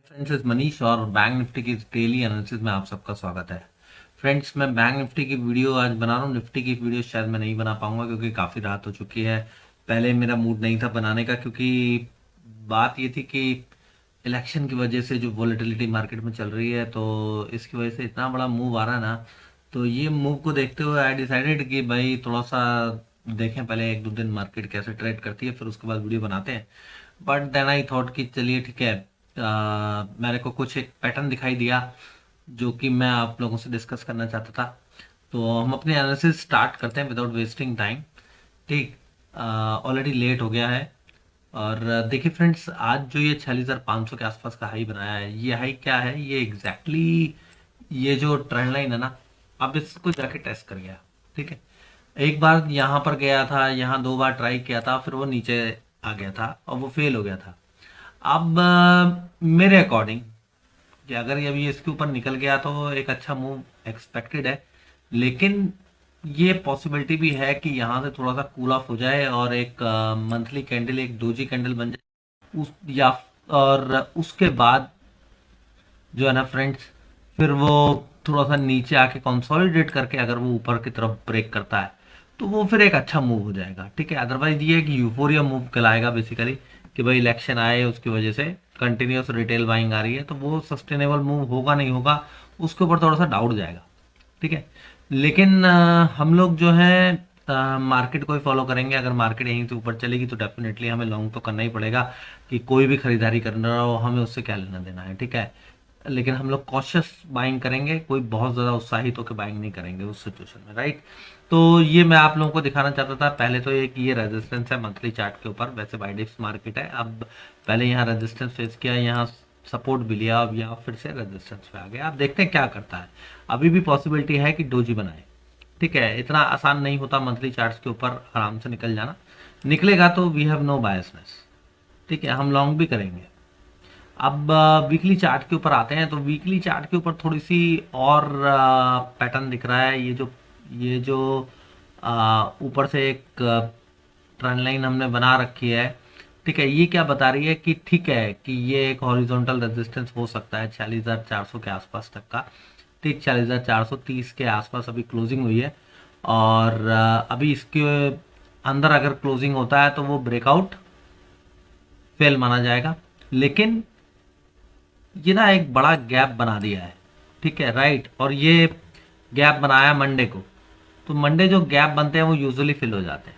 Friends, इस मनीष और bank Nifty की डेली एनालिसिस में आप सबका स्वागत है। फ्रेंड्स, मैं बैंक निफ्टी की वीडियो आज बना रहा हूँ। निफ्टी की वीडियो शायद मैं नहीं बना पाऊंगा क्योंकि काफ़ी रात हो चुकी है। पहले मेरा मूड नहीं था बनाने का क्योंकि बात ये थी कि इलेक्शन की वजह से जो वॉलेटिलिटी मार्केट में चल रही है, तो इसकी वजह से इतना बड़ा मूव आ रहा है ना। तो ये मूव को देखते हुए आई डिसाइडेड कि भाई थोड़ा सा देखें पहले एक दो दिन मार्केट कैसे ट्रेड करती है, फिर उसके बाद वीडियो बनाते हैं। बट देन आई थॉट कि चलिए ठीक है, मेरे को कुछ एक पैटर्न दिखाई दिया जो कि मैं आप लोगों से डिस्कस करना चाहता था। तो हम अपने एनालिसिस स्टार्ट करते हैं विदाउट वेस्टिंग टाइम। ठीक, ऑलरेडी लेट हो गया है। और देखिए फ्रेंड्स, आज जो ये 46,500 के आसपास का हाई बनाया है, ये हाई क्या है, ये एग्जैक्टली ये जो ट्रेंड लाइन है ना, अब इसको जाके टेस्ट कर गया। ठीक है, एक बार यहाँ पर गया था, यहाँ दो बार ट्राई किया था, फिर वो नीचे आ गया था और वो फेल हो गया था। अब मेरे अकॉर्डिंग कि अगर ये अभी इसके ऊपर निकल गया तो एक अच्छा मूव एक्सपेक्टेड है। लेकिन ये पॉसिबिलिटी भी है कि यहाँ से थोड़ा सा कूल ऑफ हो जाए और एक मंथली कैंडल, एक डोजी कैंडल बन जाए उस या और उसके बाद जो है ना फ्रेंड्स, फिर वो थोड़ा सा नीचे आके कंसोलिडेट करके अगर वो ऊपर की तरफ ब्रेक करता है तो वो फिर एक अच्छा मूव हो जाएगा। ठीक है, अदरवाइज ये कि यूफोरिया मूव कहलाएगा बेसिकली, कि भाई इलेक्शन आए उसकी वजह से कंटिन्यूस रिटेल बाइंग आ रही है, तो वो सस्टेनेबल मूव होगा नहीं होगा उसके ऊपर थोड़ा सा डाउट जाएगा। ठीक है, लेकिन हम लोग जो है मार्केट को ही फॉलो करेंगे। अगर मार्केट यहीं से ऊपर चलेगी तो डेफिनेटली हमें लॉन्ग तो करना ही पड़ेगा, कि कोई भी खरीदारी करना हो हमें उससे क्या लेना देना है। ठीक है, लेकिन हम लोग कॉशियस बाइंग करेंगे, कोई बहुत ज़्यादा उत्साहित होकर बाइंग नहीं करेंगे उस सिचुएशन में, राइट। तो ये मैं आप लोगों को दिखाना चाहता था। पहले तो एक ये रेजिस्टेंस है मंथली चार्ट के ऊपर, वैसे बाय डिप्स मार्केट है। अब पहले यहाँ रेजिस्टेंस फेस किया, यहाँ सपोर्ट भी लिया, अब यहाँ फिर से रेजिस्टेंस पे आ गया। अब देखते हैं क्या करता है। अभी भी पॉसिबिलिटी है कि डोजी बनाए। ठीक है, इतना आसान नहीं होता मंथली चार्ट्स के ऊपर आराम से निकल जाना। निकलेगा तो वी हैव नो बायसनेस। ठीक है, हम लॉन्ग भी करेंगे। अब वीकली चार्ट के ऊपर आते हैं, तो वीकली चार्ट के ऊपर थोड़ी सी और पैटर्न दिख रहा है। ये जो ऊपर से एक ट्रेंड लाइन हमने बना रखी है। ठीक है, ये क्या बता रही है कि ठीक है कि ये एक हॉरिजॉन्टल रेजिस्टेंस हो सकता है 46,400 के आसपास तक का। ठीक, 46,430 के आसपास अभी क्लोजिंग हुई है। और अभी इसके अंदर अगर क्लोजिंग होता है तो वो ब्रेकआउट फेल माना जाएगा। लेकिन ये ना एक बड़ा गैप बना दिया है। ठीक है, राइट। और ये गैप बनाया मंडे को, तो मंडे जो गैप बनते हैं वो यूजुअली फिल हो जाते हैं।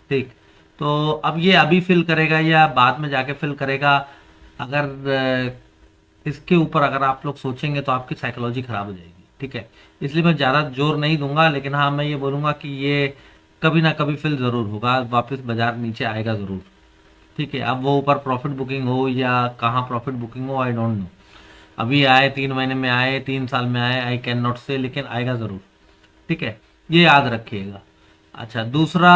ठीक, तो अब ये अभी फिल करेगा या बाद में जाके फिल करेगा, अगर इसके ऊपर अगर आप लोग सोचेंगे तो आपकी साइकोलॉजी खराब हो जाएगी। ठीक है, इसलिए मैं ज़्यादा जोर नहीं दूंगा, लेकिन हाँ मैं ये बोलूँगा कि ये कभी ना कभी फिल ज़रूर होगा, वापस बाजार नीचे आएगा ज़रूर। ठीक है, अब वो ऊपर प्रॉफिट बुकिंग हो या कहाँ प्रॉफिट बुकिंग हो, आई डोंट नो। अभी आए 3 महीने में आए, 3 साल में आए, आई कैन नॉट से, लेकिन आएगा ज़रूर। ठीक है, ये याद रखिएगा। अच्छा, दूसरा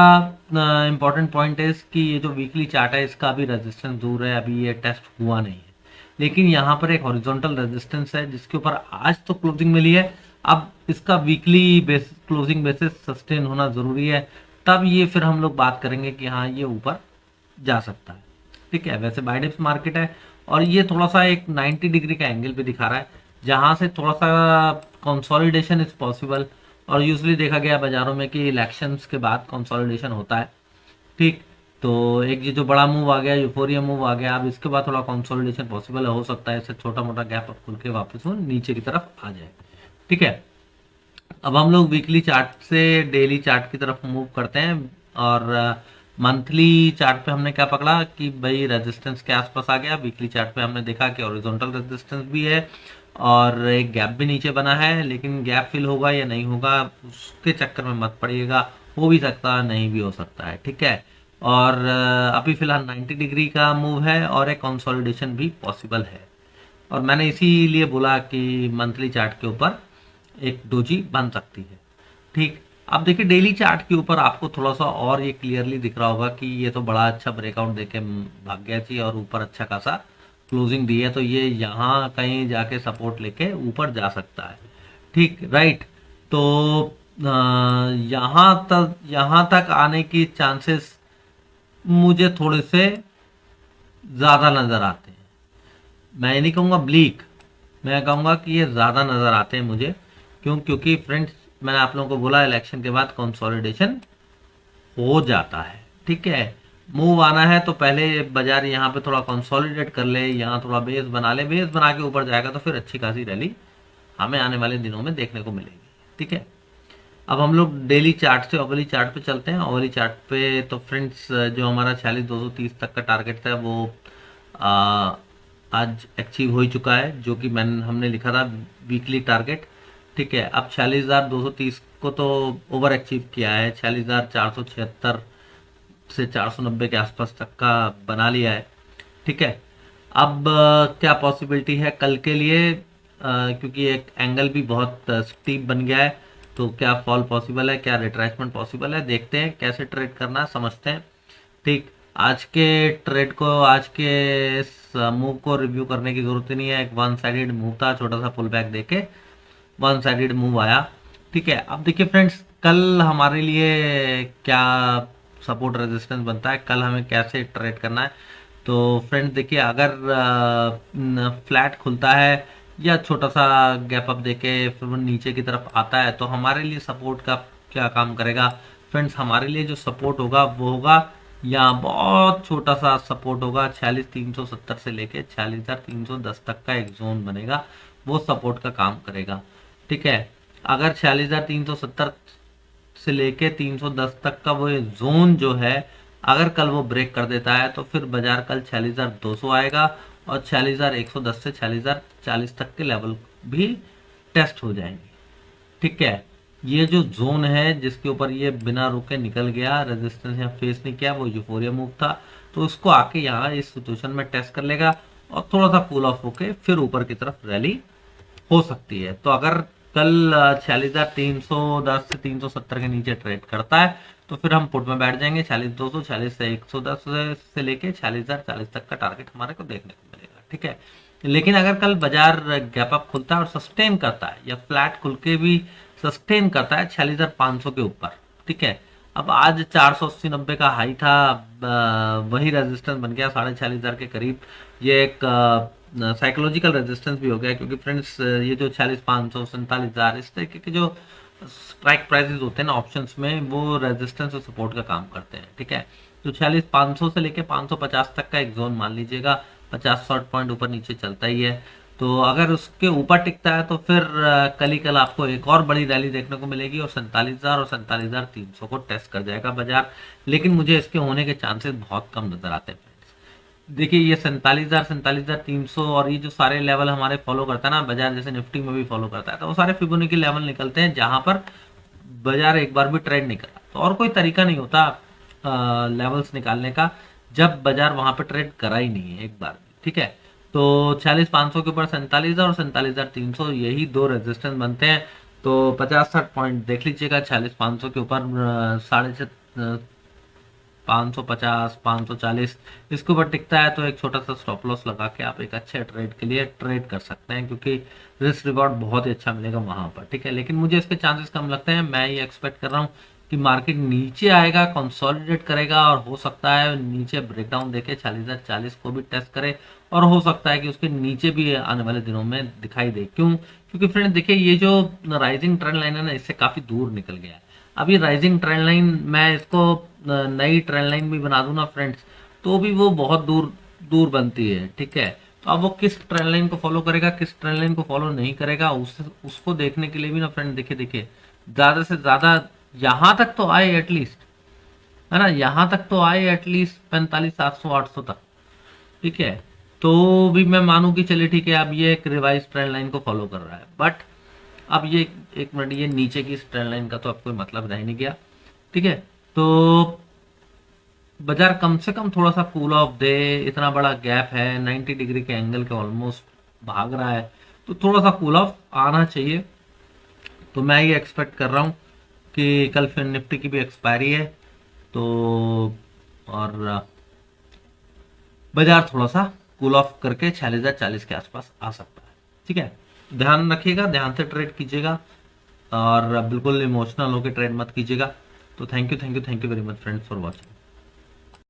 इंपॉर्टेंट पॉइंट है कि ये जो वीकली चार्ट है इसका अभी रेजिस्टेंस दूर है, अभी ये टेस्ट हुआ नहीं है। लेकिन यहाँ पर एक हॉरिजॉन्टल रेजिस्टेंस है जिसके ऊपर आज तो क्लोजिंग मिली है। अब इसका weekly base closing basis sustain होना ज़रूरी है, तब ये फिर हम लोग बात करेंगे कि हाँ ये ऊपर जा सकता है। ठीक है, वैसे बाय डिप्स मार्केट है और ये थोड़ा सा एक 90 डिग्री का एंगल भी दिखा रहा है जहां से थोड़ा सा कंसोलिडेशन इज पॉसिबल। और यूजली देखा गया बाजारों में कि इलेक्शंस के बाद कंसोलिडेशन होता है। ठीक, तो एक ये जो बड़ा मूव आ गया, यूफोरिया मूव आ गया, अब इसके बाद थोड़ा कंसोलिडेशन पॉसिबल हो सकता है, इससे छोटा मोटा गैप अब खुल के वापस वो नीचे की तरफ आ जाए। ठीक है, अब हम लोग वीकली चार्ट से डेली चार्ट की तरफ मूव करते हैं। और मंथली चार्ट पे हमने क्या पकड़ा कि भाई रेजिस्टेंस के आसपास आ गया। वीकली चार्ट पे हमने देखा कि हॉरिजॉन्टल रेजिस्टेंस भी है और एक गैप भी नीचे बना है, लेकिन गैप फिल होगा या नहीं होगा उसके चक्कर में मत पड़िएगा, हो भी सकता है नहीं भी हो सकता है। ठीक है, और अभी फिलहाल 90 डिग्री का मूव है और एक कंसोलिडेशन भी पॉसिबल है। और मैंने इसीलिए बोला कि मंथली चार्ट के ऊपर एक डोजी बन सकती है। ठीक, अब देखिए डेली चार्ट के ऊपर आपको थोड़ा सा और ये क्लियरली दिख रहा होगा कि ये तो बड़ा अच्छा ब्रेकआउट देके भाग गया थी और ऊपर अच्छा खासा क्लोजिंग दी है, तो ये यहाँ कहीं जाके सपोर्ट लेके ऊपर जा सकता है। ठीक, राइट। तो यहाँ तक आने की चांसेस मुझे थोड़े से ज़्यादा नज़र आते हैं। मैं ये नहीं कहूँगा ब्लीक, मैं कहूँगा कि ये ज़्यादा नज़र आते हैं मुझे। क्यों? क्योंकि फ्रेंड्स मैंने आप लोगों को बोला इलेक्शन के बाद कंसोलिडेशन हो जाता है, ठीक है। मूव आना है तो पहले बाजार यहाँ पे थोड़ा कंसोलिडेट कर ले, यहाँ थोड़ा बेस बना ले, बेस बना के ऊपर जाएगा तो फिर अच्छी खासी रैली हमें आने वाले दिनों में देखने को मिलेगी, ठीक है। अब हम लोग डेली चार्ट से ओवरली चार्ट पे चलते हैं। ओवरली चार्ट पे तो फ्रेंड्स जो हमारा 46,230 तक का टारगेट था वो आ, आज अचीव हो ही चुका है, जो कि हमने लिखा था वीकली टारगेट, ठीक है। अब 46,230 को तो ओवर अचीव किया है, 46,476 से 490 के आसपास तक का बना लिया है, ठीक है। अब क्या पॉसिबिलिटी है कल के लिए, क्योंकि एक एंगल भी बहुत स्टीप बन गया है, तो क्या फॉल पॉसिबल है, क्या रिट्रेसमेंट पॉसिबल है, देखते हैं कैसे ट्रेड करना है, समझते हैं, ठीक। आज के ट्रेड को, आज के मूव को रिव्यू करने की जरूरत ही नहीं है। एक वन साइडेड मूव था, छोटा सा पुल बैक देके वन साइडेड मूव आया, ठीक है। अब देखिए फ्रेंड्स कल हमारे लिए क्या सपोर्ट रेजिस्टेंस बनता है, कल हमें कैसे ट्रेड करना है। तो फ्रेंड्स देखिए अगर फ्लैट खुलता है या छोटा सा गैप अप देके फिर वो नीचे की तरफ आता है तो हमारे लिए सपोर्ट का क्या काम करेगा फ्रेंड्स, हमारे लिए जो सपोर्ट होगा वो होगा यहाँ बहुत छोटा सा सपोर्ट होगा, 46,370 से लेके 46,310 तक का एक जोन बनेगा, वो सपोर्ट का काम करेगा, ठीक है। अगर 46,370 से लेके 310 तक का वो जोन जो है अगर कल वो ब्रेक कर देता है तो फिर बाजार कल 46,200 आएगा और 46,110 से 46,040 तक के लेवल भी टेस्ट हो जाएंगे, ठीक है। ये जो जोन है जिसके ऊपर ये बिना रुके निकल गया, रेजिस्टेंस यहाँ फेस नहीं किया, वो यूफोरिया मूव था, तो उसको आके यहाँ इस सिचुएशन में टेस्ट कर लेगा और थोड़ा सा कूल ऑफ होके फिर ऊपर की तरफ रैली हो सकती है। तो अगर कल 46,310 से 370 के नीचे ट्रेड करता है तो फिर हम पुट में बैठ जाएंगे, 46,200, 46 से 110 से लेके 46,040 तक का टारगेट हमारे को देखने को मिलेगा, ठीक है। लेकिन अगर कल बाजार गैप अप खुलता है और सस्टेन करता है या फ्लैट खुल के भी सस्टेन करता है 46,500 के ऊपर, ठीक है। अब आज 480-90 का हाई था, वही रेजिस्टेंस बन गया 46,500 के करीब। ये एक साइकोलॉजिकल रेजिस्टेंस भी हो गया, क्योंकि फ्रेंड्स ये जो 46,500, 47,000 इस तरीके के जो स्ट्राइक प्राइसेस होते हैं ना ऑप्शंस में, वो रेजिस्टेंस और सपोर्ट का काम करते हैं, ठीक है। तो 46,500 से लेके 550 तक का एक जोन मान लीजिएगा, 50 शॉर्ट पॉइंट ऊपर नीचे चलता ही है। तो अगर उसके ऊपर टिकता है तो फिर कल ही कल आपको एक और बड़ी रैली देखने को मिलेगी और 47,000 और 47,300 को टेस्ट कर जाएगा बाजार। लेकिन मुझे इसके होने के चांसेस बहुत कम नजर आते हैं। देखिए ये 47,000, 47,300 और ये जो सारे लेवल हमारे फॉलो करता है ना बाजार, जैसे निफ्टी में भी फॉलो करता है, तो वो सारे फिबोनाची लेवल निकलते हैं जहां पर बाजार एक बार भी ट्रेड नहीं करा। तो और कोई तरीका नहीं होता लेवल्स निकालने का जब बाजार वहां पर ट्रेड करा ही नहीं है एक बार भी, ठीक है। तो 46,500 के ऊपर 47,000 और 47,300 यही दो रेजिस्टेंस बनते हैं। तो 50-60 पॉइंट देख लीजिएगा 46,500 के ऊपर, 550, 540 इसके ऊपर टिकता है तो एक छोटा सा स्टॉप लॉस लगा के आप एक अच्छे ट्रेड के लिए ट्रेड कर सकते हैं, क्योंकि रिस्क रिवॉर्ड बहुत ही अच्छा मिलेगा वहां पर, ठीक है। लेकिन मुझे इसके चांसेस कम लगते हैं। मैं ये एक्सपेक्ट कर रहा हूँ कि मार्केट नीचे आएगा, कंसोलिडेट करेगा और हो सकता है नीचे ब्रेकडाउन देके 46,040 को भी टेस्ट करे और हो सकता है कि उसके नीचे भी आने वाले दिनों में दिखाई दे। क्यों? क्योंकि फ्रेंड देखिए ये जो राइजिंग ट्रेंड लाइन है ना, इससे काफी दूर निकल गया है। अब ये राइजिंग ट्रेंड लाइन मैं इसको नई ट्रेंड लाइन भी बना दूं ना फ्रेंड्स, तो भी वो बहुत दूर दूर बनती है, ठीक है। तो अब वो किस ट्रेंड लाइन को फॉलो करेगा, किस ट्रेंड लाइन को फॉलो नहीं करेगा, उसको देखने के लिए भी ना फ्रेंड देखिए देखिए ज्यादा से ज्यादा यहाँ तक तो आए एटलीस्ट, है ना, यहाँ तक तो आए एटलीस्ट 45,700-800 तक, ठीक है। तो भी मैं मानूं कि चलिए ठीक है अब ये एक रिवाइज ट्रेंड लाइन को फॉलो कर रहा है, बट अब ये एक मिनट ये नीचे की इस ट्रेंड लाइन का तो अब कोई मतलब रह नहीं गया, ठीक है। तो बाजार कम से कम थोड़ा सा कूल ऑफ दे, इतना बड़ा गैप है 90 डिग्री के एंगल के ऑलमोस्ट भाग रहा है, तो थोड़ा सा कूल ऑफ आना चाहिए। तो मैं ये एक्सपेक्ट कर रहा हूँ कि कल फिर निफ्टी की भी एक्सपायरी है, तो और बाजार थोड़ा सा कूल ऑफ करके 46,040 के आसपास आ सकता है, ठीक है। ध्यान रखिएगा, ध्यान से ट्रेड कीजिएगा और बिल्कुल इमोशनल होकर ट्रेड मत कीजिएगा। तो thank you very much friends for watching.